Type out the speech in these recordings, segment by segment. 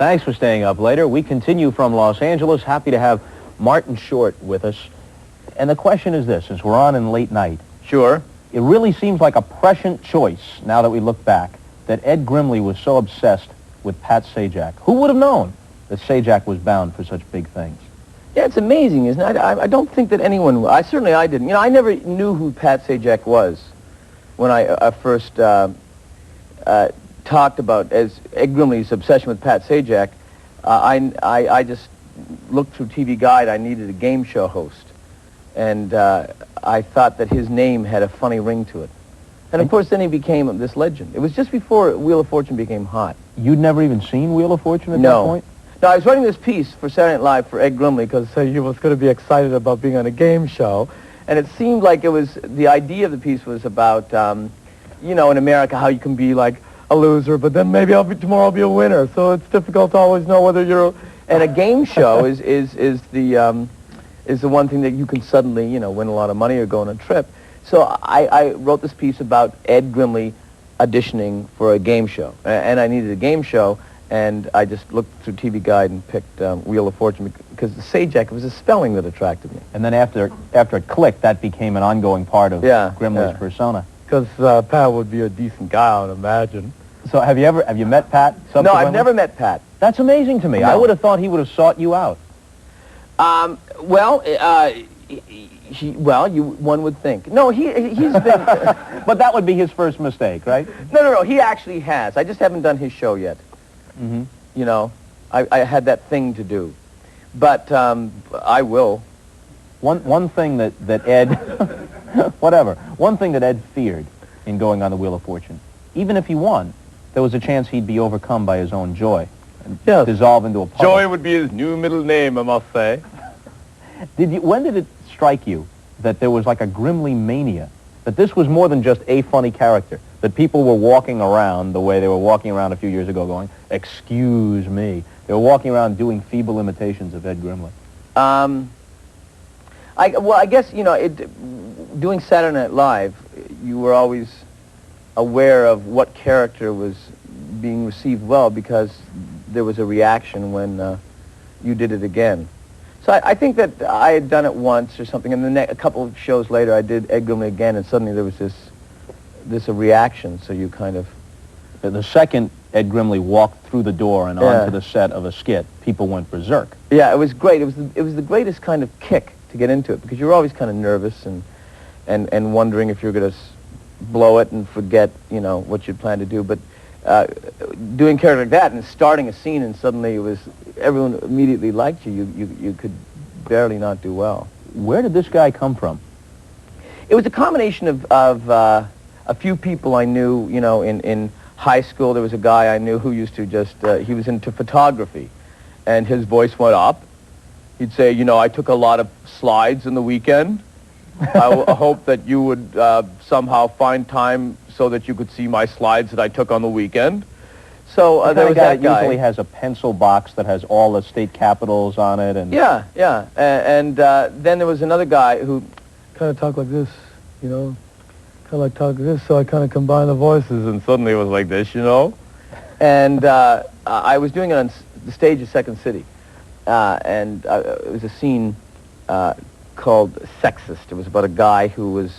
Thanks for staying up later. We continue from Los Angeles. Happy to have Martin Short with us. And the question is this, since we're on in late night. Sure. It really seems like a prescient choice, now that we look back, that Ed Grimley was so obsessed with Pat Sajak. Who would have known that Sajak was bound for such big things? Yeah, it's amazing, isn't it? I don't think that anyone... I didn't. You know, I never knew who Pat Sajak was when I first talked about as Ed Grimley's obsession with Pat Sajak. I just looked through TV Guide. I needed a game show host. And I thought that his name had a funny ring to it. And of course, then he became this legend. It was just before Wheel of Fortune became hot. You'd never even seen Wheel of Fortune at that point? No, I was writing this piece for Saturday Night Live for Ed Grimley because he was going to be excited about being on a game show. And it seemed like it was, the idea of the piece was about, you know, in America, how you can be like a loser, but then maybe tomorrow I'll be a winner. So it's difficult to always know whether you're, and a game show is the one thing that you can suddenly, you know, win a lot of money or go on a trip. So I wrote this piece about Ed Grimley auditioning for a game show. And I needed a game show. And I just looked through TV Guide and picked Wheel of Fortune because the Sajak, it was the spelling that attracted me. And then after it clicked, that became an ongoing part of Grimley's persona. Because Pat would be a decent guy, I would imagine. So have you met Pat? No, I've never met Pat. That's amazing to me. No. I would have thought he would have sought you out. One would think. No, he's been... But that would be his first mistake, right? No, he actually has. I just haven't done his show yet. Mm-hmm. You know, I had that thing to do. But I will. One thing that Ed, one thing that Ed feared in going on the Wheel of Fortune, even if he won, there was a chance he'd be overcome by his own joy and dissolve into a puddle. Joy would be his new middle name, I must say. When did it strike you that there was like a Grimley mania, that this was more than just a funny character, that people were walking around the way they were walking around a few years ago going, excuse me. They were walking around doing feeble imitations of Ed Grimley. I guess, you know, doing Saturday Night Live, you were always aware of what character was being received well because there was a reaction when you did it again. So I think that I had done it once or something, and then a couple of shows later I did Ed Grimley again, and suddenly there was this reaction, so you kind of... The second Ed Grimley walked through the door and onto the set of a skit, people went berserk. Yeah, it was great. It was the greatest kind of kick to get into it, because you're always kind of nervous and wondering if you're going to blow it and forget, you know, what you'd planned to do. But doing a character like that and starting a scene and suddenly everyone immediately liked you, you could barely not do well. Where did this guy come from? It was a combination of a few people I knew, you know, in high school. There was a guy I knew who used to just, he was into photography, and his voice went up. He'd say, you know, I took a lot of slides in the weekend. I hope that you would somehow find time so that you could see my slides that I took on the weekend. So there was that guy. Usually has a pencil box that has all the state capitals on it. And yeah. And then there was another guy who kind of talked like this, you know, kind of like talk like this, so I kind of combined the voices, and suddenly it was like this, you know. And I was doing it on the stage of Second City, and it was a scene called Sexist. It was about a guy who was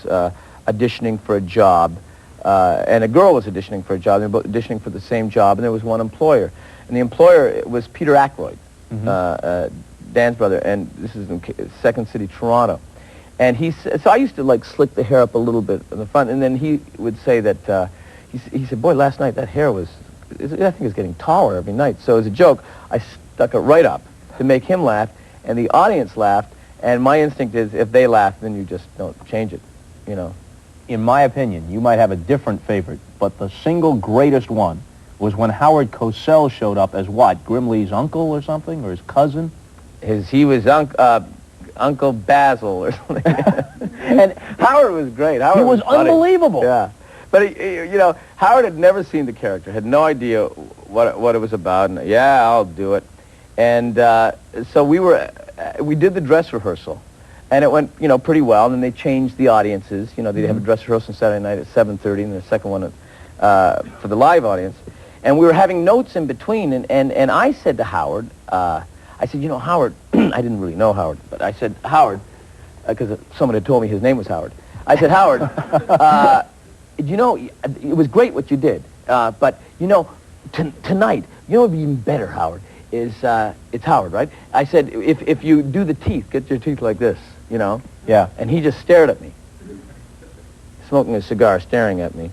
auditioning for a job, and a girl was auditioning for a job. They were both auditioning for the same job, and there was one employer. And the employer was Peter Aykroyd, Dan's brother, and this is in Second City, Toronto. And so I used to like slick the hair up a little bit in the front, and then he would say that, he said, boy, last night that hair was, I think it's getting taller every night. So as a joke, I stuck it right up to make him laugh, and the audience laughed, and my instinct is if they laugh, then you just don't change it, you know. In my opinion, you might have a different favorite, but the single greatest one was when Howard Cosell showed up as what, Grimley's uncle or something, or his cousin? He was Uncle Basil or something. And Howard was great. He was unbelievable. Yeah. But, you know, Howard had never seen the character, had no idea what it was about. And, yeah, I'll do it. And so we did the dress rehearsal. And it went, you know, pretty well. And then they changed the audiences. You know, they'd have a dress rehearsal on Saturday night at 7:30 and the second one for the live audience. And we were having notes in between, and I said to Howard, I said, you know, Howard, I didn't really know Howard, but I said, Howard, because someone had told me his name was Howard. I said, Howard, you know, it was great what you did, but, you know, tonight, you know what would be even better, Howard, is, it's Howard, right? I said, if you do the teeth, get your teeth like this, you know? Yeah. And he just stared at me, smoking a cigar, staring at me.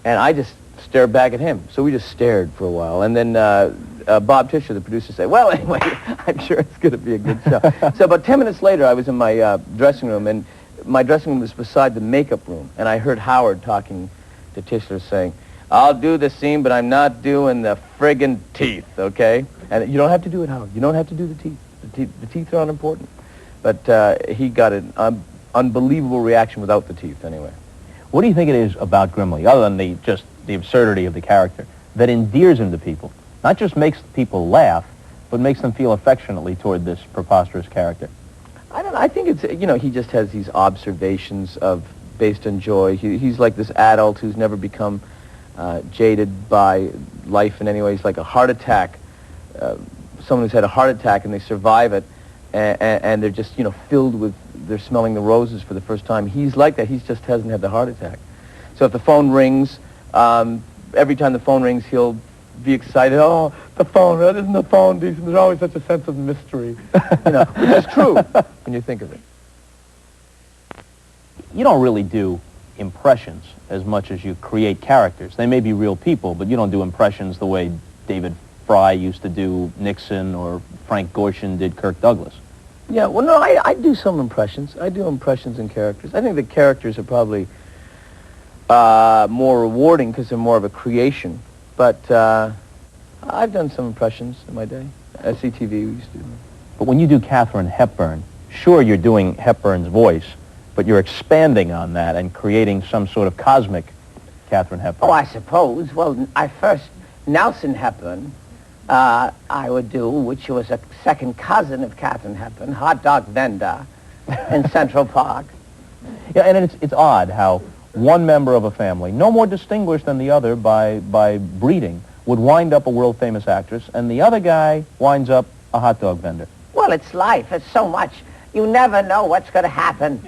And I just stared back at him. So we just stared for a while. And then Bob Tischer, the producer, said, well, anyway, I'm sure it's going to be a good show. So about 10 minutes later, I was in my dressing room, and my dressing room was beside the makeup room. And I heard Howard talking to Tischer saying, I'll do the scene, but I'm not doing the friggin' teeth, okay? And you don't have to do it, Howard. You don't have to do the teeth. The teeth are unimportant. But he got an unbelievable reaction without the teeth, anyway. What do you think it is about Grimley, other than just the absurdity of the character, that endears him to people? Not just makes people laugh, but makes them feel affectionately toward this preposterous character. I don't know. I think it's, you know, he just has these observations based on joy. He's like this adult who's never become jaded by life in any way. He's like a heart attack, someone who's had a heart attack and they survive it, and they're just, you know, filled with, they're smelling the roses for the first time. He's like that. He just hasn't had the heart attack. So if the phone rings, every time the phone rings, he'll be excited. Oh, the phone, isn't the phone decent? There's always such a sense of mystery, you know, which is true when you think of it. You don't really do impressions as much as you create characters. They may be real people, but you don't do impressions the way David Fry used to do Nixon or Frank Gorshin did Kirk Douglas. Yeah, well, no, I do some impressions. I do impressions in characters. I think the characters are probably more rewarding because they're more of a creation. But I've done some impressions in my day. SCTV, we used to do. But when you do Katharine Hepburn, sure, you're doing Hepburn's voice, but you're expanding on that and creating some sort of cosmic Katharine Hepburn. Oh, I suppose. Well, Nelson Hepburn, I would do, which was a second cousin of Katharine Hepburn, hot dog vendor in Central Park. Yeah, and it's odd how one member of a family, no more distinguished than the other by breeding, would wind up a world-famous actress, and the other guy winds up a hot dog vendor. Well, it's life. It's so much. You never know what's going to happen.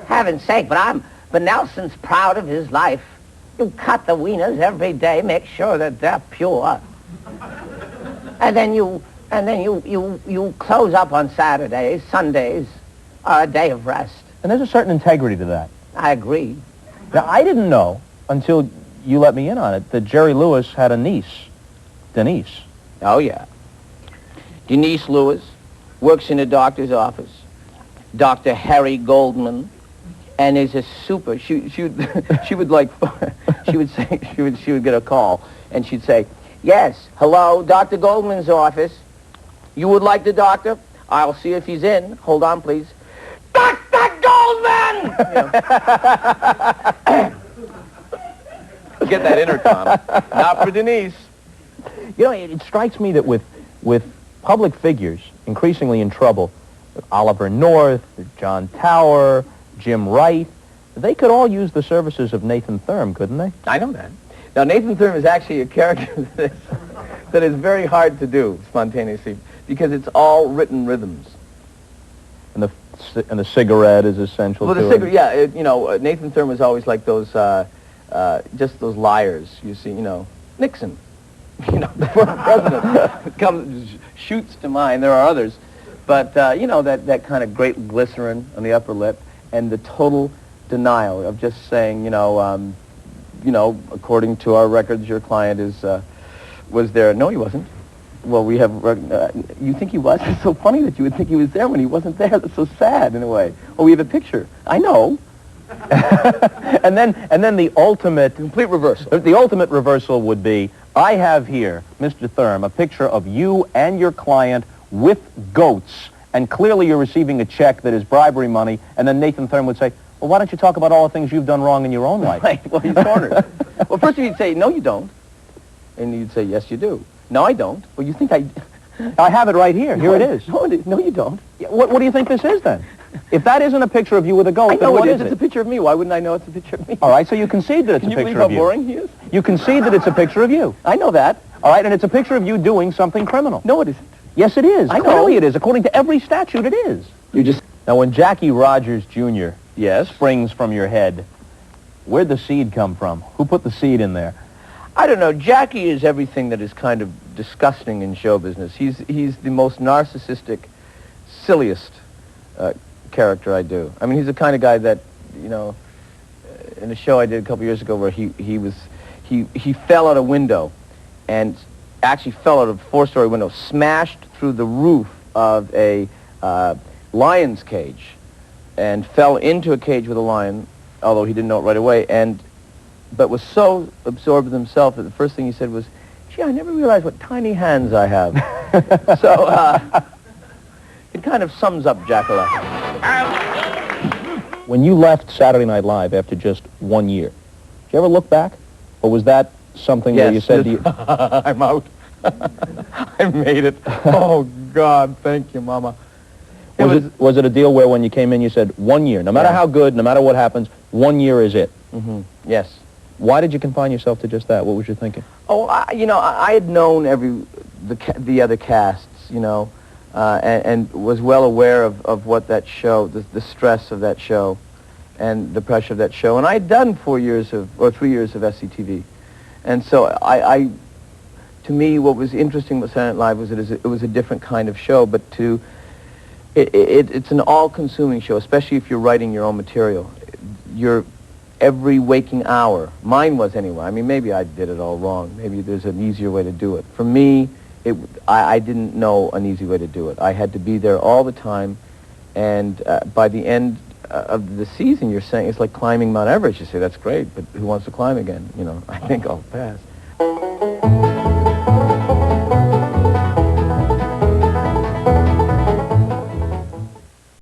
Heaven's sake, but Nelson's proud of his life. You cut the wieners every day, make sure that they're pure. And then you close up on Saturdays, Sundays are a day of rest. And there's a certain integrity to that. I agree. Now, I didn't know until you let me in on it that Jerry Lewis had a niece, Denise. Oh, yeah. Denise Lewis works in a doctor's office. Dr. Harry Goldman, and is a super. She would like she would get a call and she'd say, yes, hello, Dr. Goldman's office. You would like the doctor? I'll see if he's in. Hold on, please. Dr. Goldman! Get that intercom. Not for Denise. You know, it strikes me that with public figures increasingly in trouble, Oliver North, John Tower, Jim Wright, they could all use the services of Nathan Thurm, couldn't they? I know that. Now, Nathan Thurm is actually a character that is very hard to do spontaneously because it's all written rhythms. And the cigarette is essential well, to the cigarette, yeah. You know, Nathan Thurm was always like those, just those liars. You see, you know, Nixon, you know, the former president comes, shoots to mind. There are others. But, you know, that kind of great glycerin on the upper lip and the total denial of just saying, you know, according to our records, your client was there. No, he wasn't. Well, we have, you think he was? It's so funny that you would think he was there when he wasn't there. That's so sad in a way. Oh, we have a picture. I know. and then the ultimate complete reversal. The ultimate reversal would be, I have here, Mr. Thurm, a picture of you and your client with goats, and clearly you're receiving a check that is bribery money, and then Nathan Thurm would say, well, why don't you talk about all the things you've done wrong in your own life? Right. Well, he's cornered. Well, first he'd say, no, you don't. And you'd say, yes, you do. No, I don't. Well, you think I have it right here. Here it is. No, you don't. Yeah, what do you think this is, then? If that isn't a picture of you with a ghost, I then know what it is. is It's a picture of me. Why wouldn't I know it's a picture of me? All right, so you concede that it's Can a you believe picture how of you. boring he is? You concede that it's a picture of you. I know that. All right, and it's a picture of you doing something criminal. No, it isn't. Yes, it is. I know. Clearly it is. According to every statute, it is. You just... Now, when Jackie Rogers Jr. Yes? springs from your head, where'd the seed come from? Who put the seed in there? I don't know. Jackie is everything that is kind of disgusting in show business. He's the most narcissistic, silliest character I do. I mean, he's the kind of guy that, you know, in a show I did a couple years ago where he fell out a window and actually fell out of a 4-story window, smashed through the roof of a lion's cage and fell into a cage with a lion, although he didn't know it right away, but was so absorbed with himself that the first thing he said was, "Gee, I never realized what tiny hands I have." So it kind of sums up Jackala. When you left Saturday Night Live after just 1 year, did you ever look back? Or was that something where you said to you... I'm out. I made it. Oh, God, thank you, Mama. Was it a deal where when you came in you said 1 year, no matter how good, no matter what happens, 1 year is it? Mm-hmm. Yes. Why did you confine yourself to just that? What was you thinking? Oh, I had known the other casts, you know, and was well aware of what that show, the stress of that show, and the pressure of that show. And I had done 3 years of SCTV, and so to me, what was interesting with Saturday Night Live was that it was a different kind of show, but it's an all-consuming show, especially if you're writing your own material. Every waking hour, mine was anyway. I mean, maybe I did it all wrong. Maybe there's an easier way to do it. For me, I didn't know an easy way to do it. I had to be there all the time, and by the end of the season, you're saying it's like climbing Mount Everest. You say, that's great, but who wants to climb again? You know, I think I'll pass.